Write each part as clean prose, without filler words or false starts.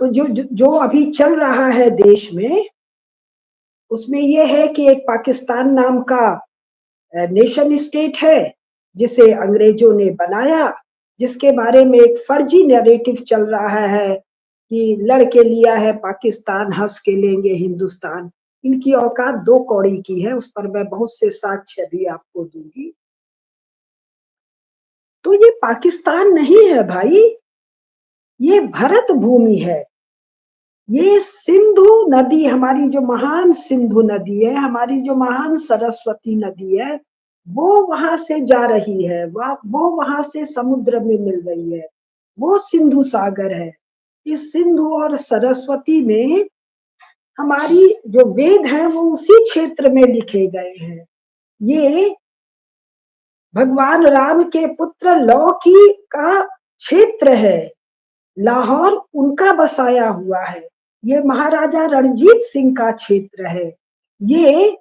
तो जो अभी चल रहा है देश में, उसमें ये है कि एक पाकिस्तान नाम का नेशन स्टेट है, जिसे अंग्रेजों ने बनाया, जिसके बारे में एक फर्जी नैरेटिव चल रहा है कि लड़के लिया है पाकिस्तान, हंस के लेंगे हिंदुस्तान। इनकी औकात 2 कौड़ी की है, उस पर मैं बहुत से साक्ष्य भी आपको दूंगी। तो ये पाकिस्तान नहीं है भाई, ये भरत भूमि है। ये सिंधु नदी, हमारी जो महान सिंधु नदी है, हमारी जो महान सरस्वती नदी है, वो वहां से जा रही है, वो वहां से समुद्र में मिल रही है, वो सिंधु सागर है। इस सिंधु और सरस्वती में हमारी जो वेद है वो उसी क्षेत्र में लिखे गए हैं। ये भगवान राम के पुत्र लौ की का क्षेत्र है, लाहौर उनका बसाया हुआ है। ये महाराजा रणजीत सिंह का क्षेत्र है। ये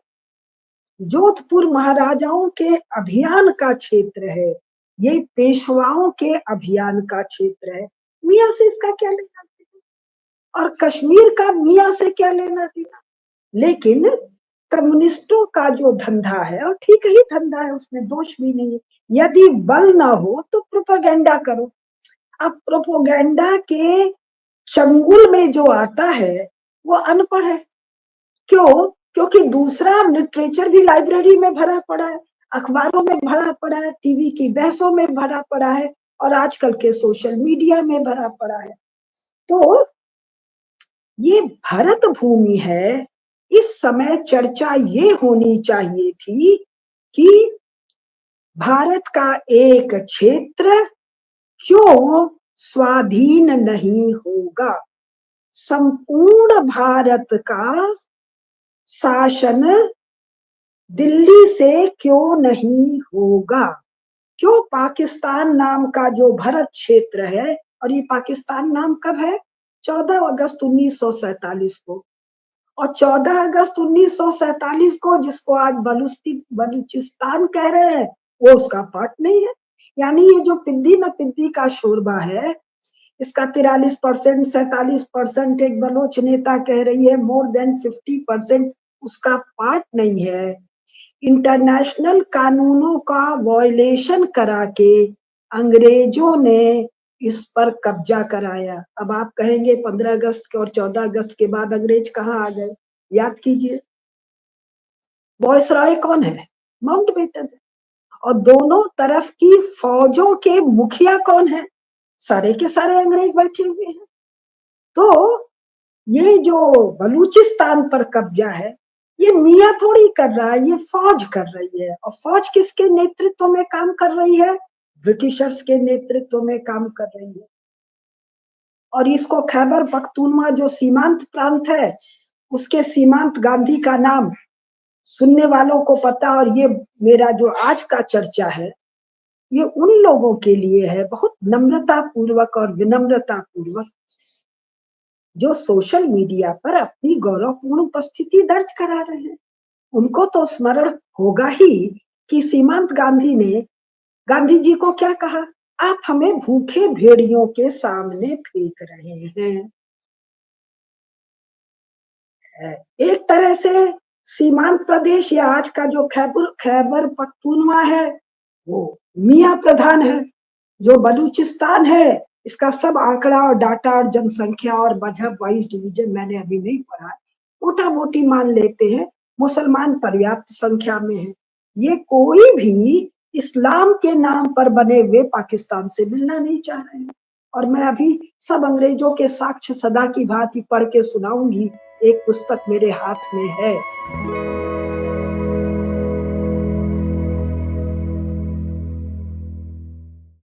जोधपुर महाराजाओं के अभियान का क्षेत्र है। ये पेशवाओं के अभियान का क्षेत्र है। मियाँ से इसका क्या लेना देना, और कश्मीर का मियाँ से क्या लेना देना। लेकिन कम्युनिस्टों का जो धंधा है, और ठीक ही धंधा है, उसमें दोष भी नहीं है। यदि बल ना हो तो प्रोपेगेंडा करो। अब प्रोपेगेंडा के चंगुल में जो आता है वो अनपढ़ है। क्यों? क्योंकि दूसरा लिटरेचर भी लाइब्रेरी में भरा पड़ा है, अखबारों में भरा पड़ा है, टीवी की बहसों में भरा पड़ा है, और आजकल के सोशल मीडिया में भरा पड़ा है। तो ये भरत भूमि है। इस समय चर्चा ये होनी चाहिए थी कि भारत का एक क्षेत्र क्यों स्वाधीन नहीं होगा, संपूर्ण भारत का शासन दिल्ली से क्यों नहीं होगा, क्यों पाकिस्तान नाम का जो भरत क्षेत्र है, और ये पाकिस्तान नाम कब है? 14 अगस्त 1947 को। और 14 अगस्त 1947 को, जिसको आज बलूचिस्तान कह रहे हैं, वो उसका पार्ट नहीं है। यानी ये जो पिद्दी न पिद्दी का शोरबा है, इसका 43%, 47% एक बलोच नेता कह रही है, मोर देन 50% उसका पार्ट नहीं है। इंटरनेशनल कानूनों का वॉयलेशन करा के अंग्रेजों ने इस पर कब्जा कराया। अब आप कहेंगे 15 अगस्त के और 14 अगस्त के बाद अंग्रेज कहाँ आ गए? याद कीजिए, वायसराय कौन है? माउंटबेटन है। और दोनों तरफ की फौजों के मुखिया कौन है? सारे के सारे अंग्रेज बैठे हुए हैं। तो ये जो बलूचिस्तान पर कब्जा है, ये मियाँ थोड़ी कर रहा है, ये फौज कर रही है। और फौज किसके नेतृत्व में काम कर रही है? ब्रिटिशर्स के नेतृत्व में काम कर रही है। और इसको खैबर पख्तूनवा जो सीमांत प्रांत है, उसके सीमांत गांधी का नाम सुनने वालों को पता। और ये मेरा जो आज का चर्चा है, ये उन लोगों के लिए है, बहुत नम्रता पूर्वक और विनम्रता पूर्वक, जो सोशल मीडिया पर अपनी गौरवपूर्ण उपस्थिति दर्ज करा रहे हैं। उनको तो स्मरण होगा ही कि सीमांत गांधी ने गांधी जी को क्या कहा? आप हमें भूखे भेड़ियों के सामने फेंक रहे हैं। एक तरह से सीमांत प्रदेश या आज का जो खैबर पख्तूनवा है, वो मियाँ प्रधान है। जो बलूचिस्तान है, इसका सब आंकड़ा और डाटा और जनसंख्या और मजहब वाइज डिवीजन मैंने अभी नहीं पढ़ा है, मोटा मोटी मान लेते हैं मुसलमान पर्याप्त संख्या में है। ये कोई भी इस्लाम के नाम पर बने हुए पाकिस्तान से मिलना नहीं चाह रहे हैं। और मैं अभी सब अंग्रेजों के साक्ष्य सदा की भांति पढ़ के सुनाऊंगी। एक पुस्तक मेरे हाथ में है।